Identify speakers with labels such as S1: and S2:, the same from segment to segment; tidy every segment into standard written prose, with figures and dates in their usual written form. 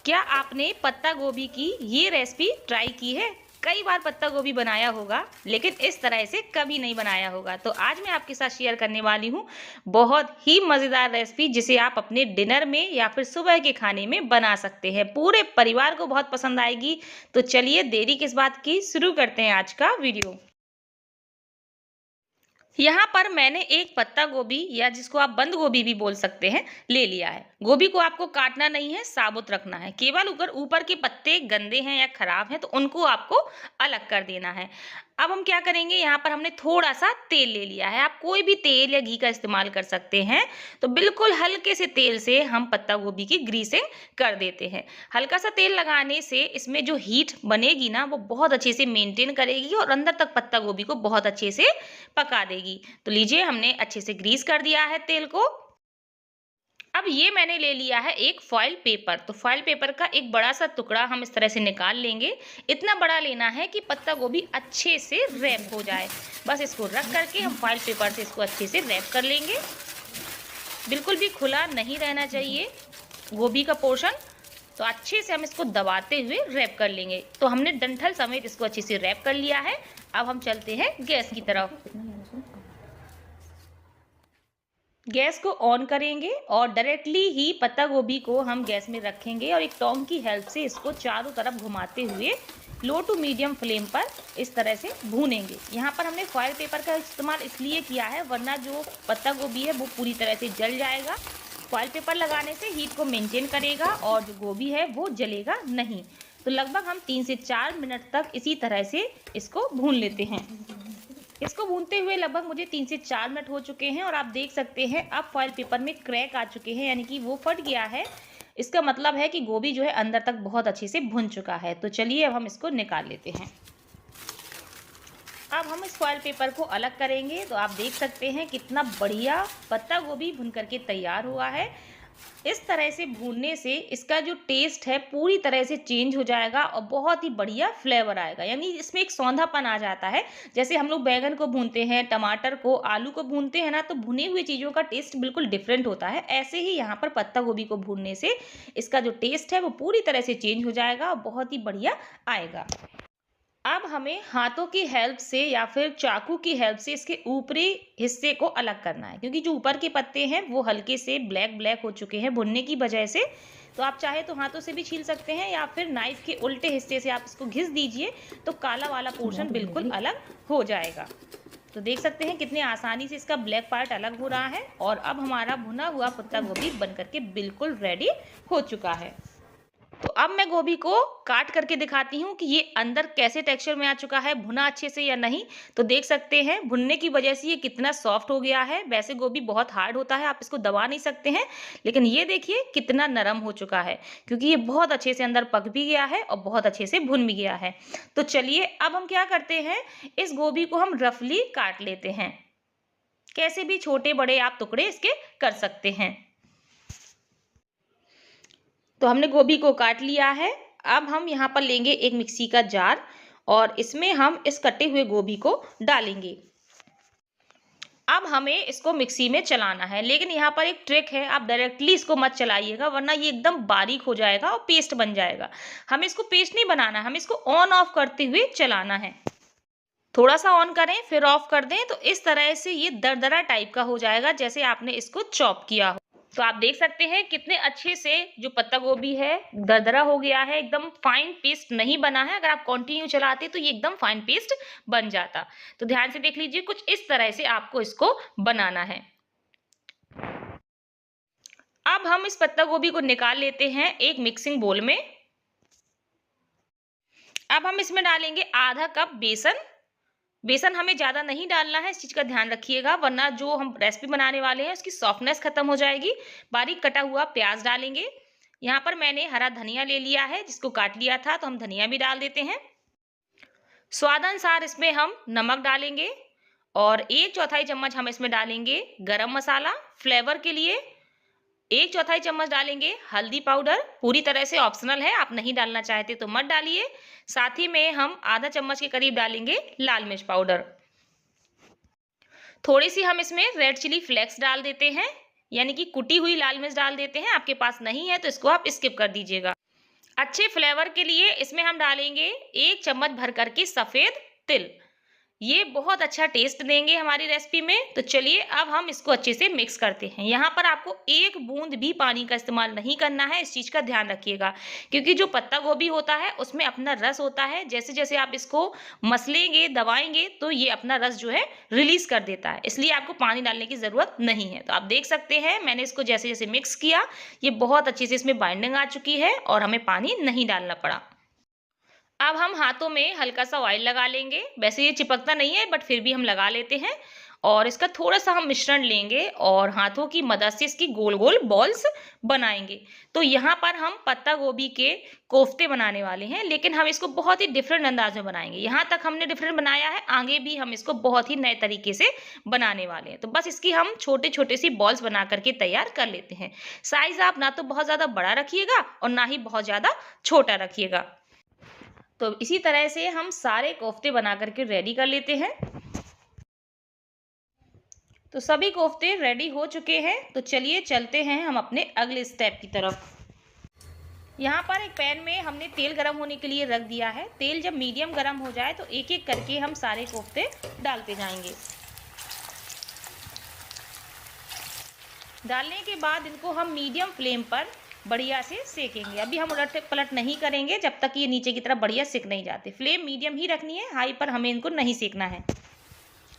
S1: क्या आपने पत्ता गोभी की ये रेसिपी ट्राई की है? कई बार पत्ता गोभी बनाया होगा, लेकिन इस तरह से कभी नहीं बनाया होगा। तो आज मैं आपके साथ शेयर करने वाली हूँ बहुत ही मज़ेदार रेसिपी, जिसे आप अपने डिनर में या फिर सुबह के खाने में बना सकते हैं। पूरे परिवार को बहुत पसंद आएगी। तो चलिए देरी किस बात की, शुरू करते हैं आज का वीडियो। यहाँ पर मैंने एक पत्ता गोभी या जिसको आप बंद गोभी भी बोल सकते हैं, ले लिया है। गोभी को आपको काटना नहीं है, साबुत रखना है। केवल ऊपर ऊपर के पत्ते गंदे हैं या खराब हैं तो उनको आपको अलग कर देना है। अब हम क्या करेंगे, यहाँ पर हमने थोड़ा सा तेल ले लिया है। आप कोई भी तेल या घी का इस्तेमाल कर सकते हैं। तो बिल्कुल हल्के से तेल से हम पत्ता गोभी की ग्रीसिंग कर देते हैं। हल्का सा तेल लगाने से इसमें जो हीट बनेगी ना, वो बहुत अच्छे से मेंटेन करेगी और अंदर तक पत्ता गोभी को बहुत अच्छे से पका देगी। तो लीजिए, हमने अच्छे से ग्रीस कर दिया है तेल को। अब ये मैंने ले लिया है एक फॉइल पेपर। तो फॉइल पेपर का एक बड़ा सा टुकड़ा हम इस तरह से निकाल लेंगे। इतना बड़ा लेना है कि पत्ता गोभी अच्छे से रैप हो जाए। बस इसको रख करके हम फॉइल पेपर से इसको अच्छे से रैप कर लेंगे। बिल्कुल भी खुला नहीं रहना चाहिए गोभी का पोर्शन। तो अच्छे से हम इसको दबाते हुए रैप कर लेंगे। तो हमने डंठल समेत इसको अच्छे से रैप कर लिया है। अब हम चलते हैं गैस की तरफ। गैस को ऑन करेंगे और डायरेक्टली ही पत्ता गोभी को हम गैस में रखेंगे और एक टोंग की हेल्प से इसको चारों तरफ घुमाते हुए लो टू मीडियम फ्लेम पर इस तरह से भूनेंगे। यहाँ पर हमने फॉइल पेपर का इस्तेमाल इसलिए किया है, वरना जो पत्ता गोभी है वो पूरी तरह से जल जाएगा। फॉइल पेपर लगाने से हीट को मेंटेन करेगा और जो गोभी है वो जलेगा नहीं। तो लगभग हम 3 से 4 मिनट तक इसी तरह से इसको भून लेते हैं। इसको भूनते हुए लगभग मुझे 3 से 4 मिनट हो चुके हैं और आप देख सकते हैं अब फॉइल पेपर में क्रैक आ चुके हैं, यानी कि वो फट गया है। इसका मतलब है कि गोभी जो है अंदर तक बहुत अच्छे से भुन चुका है। तो चलिए अब हम इसको निकाल लेते हैं। अब हम इस फॉइल पेपर को अलग करेंगे। तो आप देख सकते हैं कितना बढ़िया पत्ता गोभी भुन करके तैयार हुआ है। इस तरह से भूनने से इसका जो टेस्ट है पूरी तरह से चेंज हो जाएगा और बहुत ही बढ़िया फ्लेवर आएगा। यानी इसमें एक सौंधापन आ जाता है। जैसे हम लोग बैंगन को भूनते हैं, टमाटर को, आलू को भूनते हैं ना, तो भुनी हुई चीज़ों का टेस्ट बिल्कुल डिफरेंट होता है। ऐसे ही यहाँ पर पत्ता गोभी को भूनने से इसका जो टेस्ट है वो पूरी तरह से चेंज हो जाएगा और बहुत ही बढ़िया आएगा। अब हमें हाथों की हेल्प से या फिर चाकू की हेल्प से इसके ऊपरी हिस्से को अलग करना है, क्योंकि जो ऊपर के पत्ते हैं वो हल्के से ब्लैक ब्लैक हो चुके हैं भुनने की वजह से। तो आप चाहे तो हाथों से भी छील सकते हैं या फिर नाइफ के उल्टे हिस्से से आप इसको घिस दीजिए, तो काला वाला पोर्शन बिल्कुल अलग हो जाएगा। तो देख सकते हैं कितने आसानी से इसका ब्लैक पार्ट अलग हो रहा है। और अब हमारा भुना हुआ पत्ता गोभी बन करके बिल्कुल रेडी हो चुका है। तो अब मैं गोभी को काट करके दिखाती हूँ कि ये अंदर कैसे टेक्सचर में आ चुका है, भुना अच्छे से या नहीं। तो देख सकते हैं भुनने की वजह से ये कितना सॉफ्ट हो गया है। वैसे गोभी बहुत हार्ड होता है, आप इसको दबा नहीं सकते हैं, लेकिन ये देखिए कितना नरम हो चुका है, क्योंकि ये बहुत अच्छे से अंदर पक भी गया है और बहुत अच्छे से भुन भी गया है। तो चलिए अब हम क्या करते हैं, इस गोभी को हम रफली काट लेते हैं। कैसे भी छोटे बड़े आप टुकड़े इसके कर सकते हैं। तो हमने गोभी को काट लिया है। अब हम यहाँ पर लेंगे एक मिक्सी का जार और इसमें हम इस कटे हुए गोभी को डालेंगे। अब हमें इसको मिक्सी में चलाना है, लेकिन यहाँ पर एक ट्रिक है, आप डायरेक्टली इसको मत चलाइएगा, वरना ये एकदम बारीक हो जाएगा और पेस्ट बन जाएगा। हमें इसको पेस्ट नहीं बनाना, हमें इसको ऑन ऑफ करते हुए चलाना है। थोड़ा सा ऑन करें फिर ऑफ कर दें, तो इस तरह से ये दरदरा टाइप का हो जाएगा, जैसे आपने इसको चॉप किया हो। तो आप देख सकते हैं कितने अच्छे से जो पत्ता गोभी है दरदरा हो गया है, एकदम फाइन पेस्ट नहीं बना है। अगर आप कंटिन्यू चलाते तो ये एकदम फाइन पेस्ट बन जाता। तो ध्यान से देख लीजिए, कुछ इस तरह से आपको इसको बनाना है। अब हम इस पत्ता गोभी को निकाल लेते हैं एक मिक्सिंग बोल में। अब हम इसमें डालेंगे आधा कप बेसन। बेसन हमें ज़्यादा नहीं डालना है, इस चीज़ का ध्यान रखिएगा, वरना जो हम रेसिपी बनाने वाले हैं उसकी सॉफ्टनेस खत्म हो जाएगी। बारीक कटा हुआ प्याज डालेंगे। यहाँ पर मैंने हरा धनिया ले लिया है, जिसको काट लिया था, तो हम धनिया भी डाल देते हैं। स्वादानुसार इसमें हम नमक डालेंगे और 1/4 चम्मच हम इसमें डालेंगे गरम मसाला फ्लेवर के लिए। 1/4 चम्मच डालेंगे हल्दी पाउडर, पूरी तरह से ऑप्शनल है, आप नहीं डालना चाहते तो मत डालिए। साथ ही में हम आधा चम्मच के करीब डालेंगे लाल मिर्च पाउडर। थोड़ी सी हम इसमें रेड चिली फ्लेक्स डाल देते हैं, यानी कि कुटी हुई लाल मिर्च डाल देते हैं। आपके पास नहीं है तो इसको आप स्किप कर दीजिएगा। अच्छे फ्लेवर के लिए इसमें हम डालेंगे 1 चम्मच भर कर के सफ़ेद तिल। ये बहुत अच्छा टेस्ट देंगे हमारी रेसिपी में। तो चलिए अब हम इसको अच्छे से मिक्स करते हैं। यहाँ पर आपको एक बूंद भी पानी का इस्तेमाल नहीं करना है, इस चीज़ का ध्यान रखिएगा। क्योंकि जो पत्ता गोभी होता है उसमें अपना रस होता है, जैसे जैसे आप इसको मसलेंगे दबाएंगे तो ये अपना रस जो है रिलीज कर देता है, इसलिए आपको पानी डालने की ज़रूरत नहीं है। तो आप देख सकते हैं मैंने इसको जैसे जैसे मिक्स किया, ये बहुत अच्छे से इसमें बाइंडिंग आ चुकी है और हमें पानी नहीं डालना पड़ा। अब हम हाथों में हल्का सा ऑयल लगा लेंगे। वैसे ये चिपकता नहीं है बट फिर भी हम लगा लेते हैं। और इसका थोड़ा सा हम मिश्रण लेंगे और हाथों की मदद से इसकी गोल गोल बॉल्स बनाएंगे। तो यहाँ पर हम पत्ता गोभी के कोफ्ते बनाने वाले हैं, लेकिन हम इसको बहुत ही डिफरेंट अंदाज में बनाएंगे। यहाँ तक हमने डिफरेंट बनाया है, आगे भी हम इसको बहुत ही नए तरीके से बनाने वाले हैं। तो बस इसकी हम छोटे छोटे सी बॉल्स बना करके तैयार कर लेते हैं। साइज आप ना तो बहुत ज्यादा बड़ा रखिएगा और ना ही बहुत ज्यादा छोटा रखिएगा। तो इसी तरह से हम सारे कोफ्ते बना करके रेडी कर लेते हैं। तो सभी कोफ्ते रेडी हो चुके हैं। तो चलिए चलते हैं हम अपने अगले स्टेप की तरफ। यहाँ पर एक पैन में हमने तेल गरम होने के लिए रख दिया है। तेल जब मीडियम गरम हो जाए तो एक एक करके हम सारे कोफ्ते डालते जाएंगे। डालने के बाद इनको हम मीडियम फ्लेम पर बढ़िया से सेकेंगे। अभी हम उलट पलट नहीं करेंगे जब तक ये नीचे की तरफ बढ़िया सिक नहीं जाते। फ्लेम मीडियम ही रखनी है, हाई पर हमें इनको नहीं सेकना है।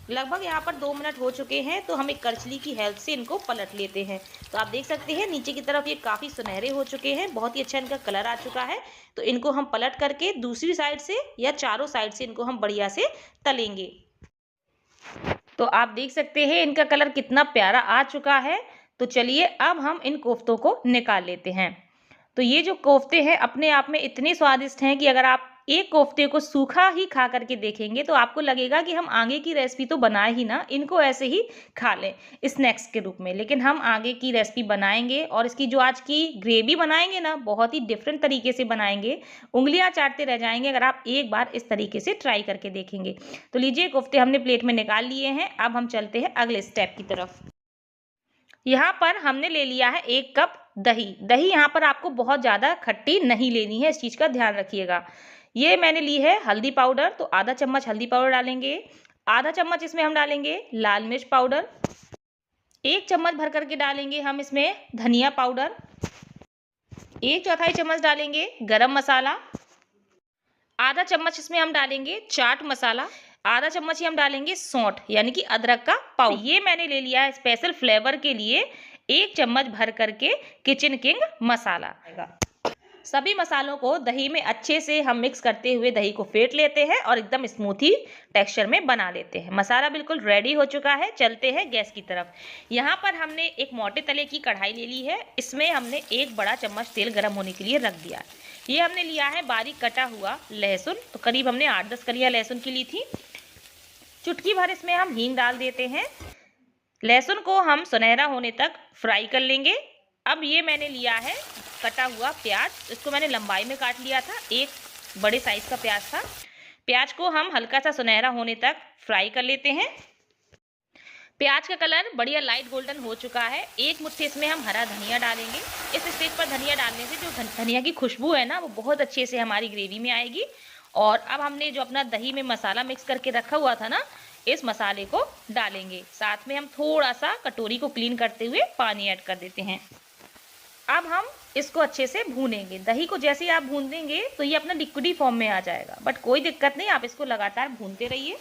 S1: लगभग यहाँ पर 2 मिनट हो चुके हैं, तो हम एक करछली की हेल्प से इनको पलट लेते हैं। तो आप देख सकते हैं नीचे की तरफ ये काफ़ी सुनहरे हो चुके हैं, बहुत ही अच्छा इनका कलर आ चुका है। तो इनको हम पलट करके दूसरी साइड से या चारों साइड से इनको हम बढ़िया से तलेंगे। तो आप देख सकते हैं इनका कलर कितना प्यारा आ चुका है। तो चलिए अब हम इन कोफ्तों को निकाल लेते हैं। तो ये जो कोफ्ते हैं अपने आप में इतने स्वादिष्ट हैं कि अगर आप एक कोफ्ते को सूखा ही खा करके देखेंगे तो आपको लगेगा कि हम आगे की रेसिपी तो बनाए ही ना, इनको ऐसे ही खा लें स्नैक्स के रूप में। लेकिन हम आगे की रेसिपी बनाएंगे और इसकी जो आज की ग्रेवी बनाएंगे ना, बहुत ही डिफरेंट तरीके से बनाएंगे। उंगलियां चाटते रह जाएंगे अगर आप एक बार इस तरीके से ट्राई करके देखेंगे। तो लीजिए कोफ्ते हमने प्लेट में निकाल लिए हैं। अब हम चलते हैं अगले स्टेप की तरफ। यहाँ पर हमने ले लिया है 1 कप दही। दही यहाँ पर आपको बहुत ज़्यादा खट्टी नहीं लेनी है, इस चीज़ का ध्यान रखिएगा। ये मैंने ली है हल्दी पाउडर, तो आधा चम्मच हल्दी पाउडर डालेंगे। आधा चम्मच इसमें हम डालेंगे लाल मिर्च पाउडर। 1 चम्मच भर करके डालेंगे हम इसमें धनिया पाउडर। 1/4 चम्मच डालेंगे गरम मसाला। आधा चम्मच इसमें हम डालेंगे चाट मसाला। आधा चम्मच ही हम डालेंगे सौंठ यानी कि अदरक का पाउडर। ये मैंने ले लिया है स्पेशल फ्लेवर के लिए 1 चम्मच भर करके किचन किंग मसाला। सभी मसालों को दही में अच्छे से हम मिक्स करते हुए दही को फेंट लेते हैं और एकदम स्मूथी टेक्सचर में बना लेते हैं। मसाला बिल्कुल रेडी हो चुका है। चलते हैं गैस की तरफ। यहाँ पर हमने एक मोटे तले की कढ़ाई ले ली है। इसमें हमने 1 बड़ा चम्मच तेल गर्म होने के लिए रख दिया है। ये हमने लिया है बारीक कटा हुआ लहसुन, तो करीब हमने 8-10 कलियां लहसुन की ली थी। चुटकी भर इसमें हम हींग डाल देते हैं। लहसुन को हम सुनहरा होने तक फ्राई कर लेंगे। अब ये मैंने लिया है कटा हुआ प्याज, इसको मैंने लंबाई में काट लिया था, 1 बड़े साइज का प्याज था। प्याज को हम हल्का सा सुनहरा होने तक फ्राई कर लेते हैं। प्याज का कलर बढ़िया लाइट गोल्डन हो चुका है। 1 मुट्ठी इसमें हम हरा धनिया डालेंगे। इस स्टेज पर धनिया डालने से जो धनिया की खुशबू है ना, वो बहुत अच्छे से हमारी ग्रेवी में आएगी। और अब हमने जो अपना दही में मसाला मिक्स करके रखा हुआ था ना, इस मसाले को डालेंगे। साथ में हम थोड़ा सा कटोरी को क्लीन करते हुए पानी ऐड कर देते हैं। अब हम इसको अच्छे से भूनेंगे। दही को जैसे ही आप भून देंगे तो ये अपना लिक्विडी फॉर्म में आ जाएगा, बट कोई दिक्कत नहीं, आप इसको लगातार भूनते रहिए।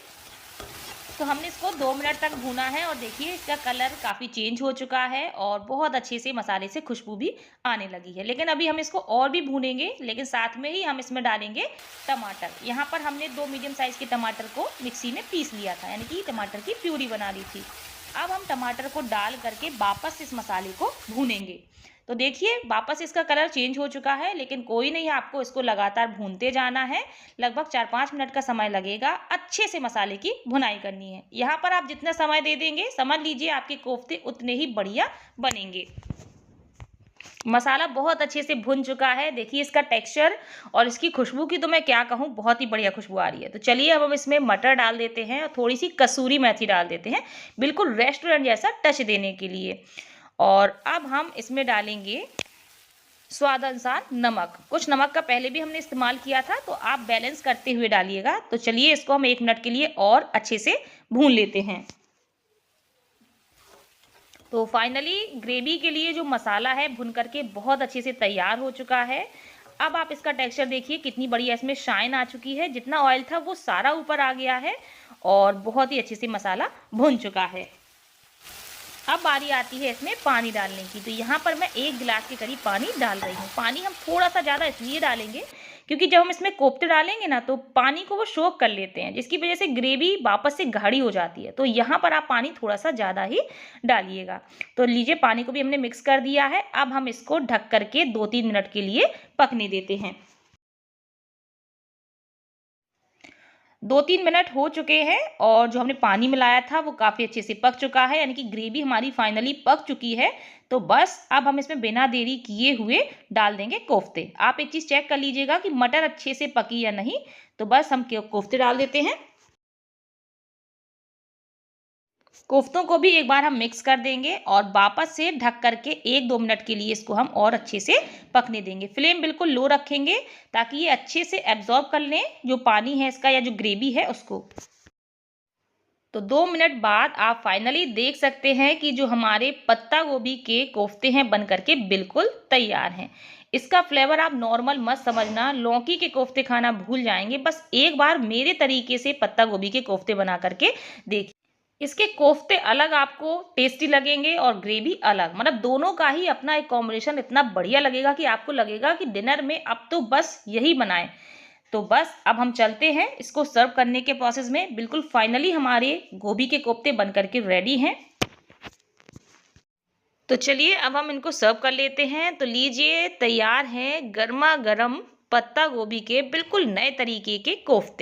S1: तो हमने इसको 2 मिनट तक भूना है और देखिए इसका कलर काफ़ी चेंज हो चुका है और बहुत अच्छे से मसाले से खुशबू भी आने लगी है। लेकिन अभी हम इसको और भी भूनेंगे, लेकिन साथ में ही हम इसमें डालेंगे टमाटर। यहाँ पर हमने 2 मीडियम साइज़ के टमाटर को मिक्सी में पीस लिया था, यानी कि टमाटर की प्यूरी बना ली थी। अब हम टमाटर को डाल करके वापस इस मसाले को भूनेंगे। तो देखिए वापस इसका कलर चेंज हो चुका है, लेकिन कोई नहीं, आपको इसको लगातार भूनते जाना है। लगभग 4-5 मिनट का समय लगेगा। अच्छे से मसाले की भुनाई करनी है। यहाँ पर आप जितना समय दे देंगे, समझ लीजिए आपके कोफ्ते उतने ही बढ़िया बनेंगे। मसाला बहुत अच्छे से भुन चुका है। देखिए इसका टेक्सचर और इसकी खुशबू की तो मैं क्या कहूँ, बहुत ही बढ़िया खुशबू आ रही है। तो चलिए अब हम इसमें मटर डाल देते हैं और थोड़ी सी कसूरी मेथी डाल देते हैं, बिल्कुल रेस्टोरेंट जैसा टच देने के लिए। और अब हम इसमें डालेंगे स्वाद अनुसार नमक। कुछ नमक का पहले भी हमने इस्तेमाल किया था, तो आप बैलेंस करते हुए डालिएगा। तो चलिए इसको हम 1 मिनट के लिए और अच्छे से भून लेते हैं। तो फाइनली ग्रेवी के लिए जो मसाला है भुन करके बहुत अच्छे से तैयार हो चुका है। अब आप इसका टेक्सचर देखिए, कितनी बढ़िया इसमें शाइन आ चुकी है। जितना ऑयल था वो सारा ऊपर आ गया है और बहुत ही अच्छे से मसाला भुन चुका है। अब बारी आती है इसमें पानी डालने की। तो यहाँ पर मैं 1 गिलास के करीब पानी डाल रही हूँ। पानी हम थोड़ा सा ज़्यादा इसलिए डालेंगे क्योंकि जब हम इसमें कोफ्ते डालेंगे ना, तो पानी को वो सोख कर लेते हैं, जिसकी वजह से ग्रेवी वापस से गाढ़ी हो जाती है। तो यहाँ पर आप पानी थोड़ा सा ज़्यादा ही डालिएगा। तो लीजिए, पानी को भी हमने मिक्स कर दिया है। अब हम इसको ढक करके 2-3 मिनट के लिए पकने देते हैं। 2-3 मिनट हो चुके हैं और जो हमने पानी मिलाया था वो काफ़ी अच्छे से पक चुका है, यानी कि ग्रेवी हमारी फाइनली पक चुकी है। तो बस अब हम इसमें बिना देरी किए हुए डाल देंगे कोफ्ते। आप एक चीज़ चेक कर लीजिएगा कि मटर अच्छे से पकी या नहीं। तो बस हम कोफ्ते डाल देते हैं। कोफ्तों को भी एक बार हम मिक्स कर देंगे और वापस से ढक करके 1-2 मिनट के लिए इसको हम और अच्छे से पकने देंगे। फ्लेम बिल्कुल लो रखेंगे ताकि ये अच्छे से एब्जॉर्ब कर लें जो पानी है इसका या जो ग्रेवी है उसको। तो 2 मिनट बाद आप फाइनली देख सकते हैं कि जो हमारे पत्ता गोभी के कोफ्ते हैं बन करके बिल्कुल तैयार हैं। इसका फ्लेवर आप नॉर्मल मत समझना, लौकी के कोफ्ते खाना भूल जाएंगे। बस एक बार मेरे तरीके से पत्ता गोभी के कोफ्ते बना करके देखिए। इसके कोफ्ते अलग आपको टेस्टी लगेंगे और ग्रेवी अलग, मतलब दोनों का ही अपना एक कॉम्बिनेशन इतना बढ़िया लगेगा कि आपको लगेगा कि डिनर में अब तो बस यही बनाएं। तो बस अब हम चलते हैं इसको सर्व करने के प्रोसेस में। बिल्कुल फाइनली हमारे गोभी के कोफ्ते बन करके रेडी हैं। तो चलिए अब हम इनको सर्व कर लेते हैं। तो लीजिए, तैयार हैं गर्मा गर्म पत्ता गोभी के बिल्कुल नए तरीके के कोफ्ते।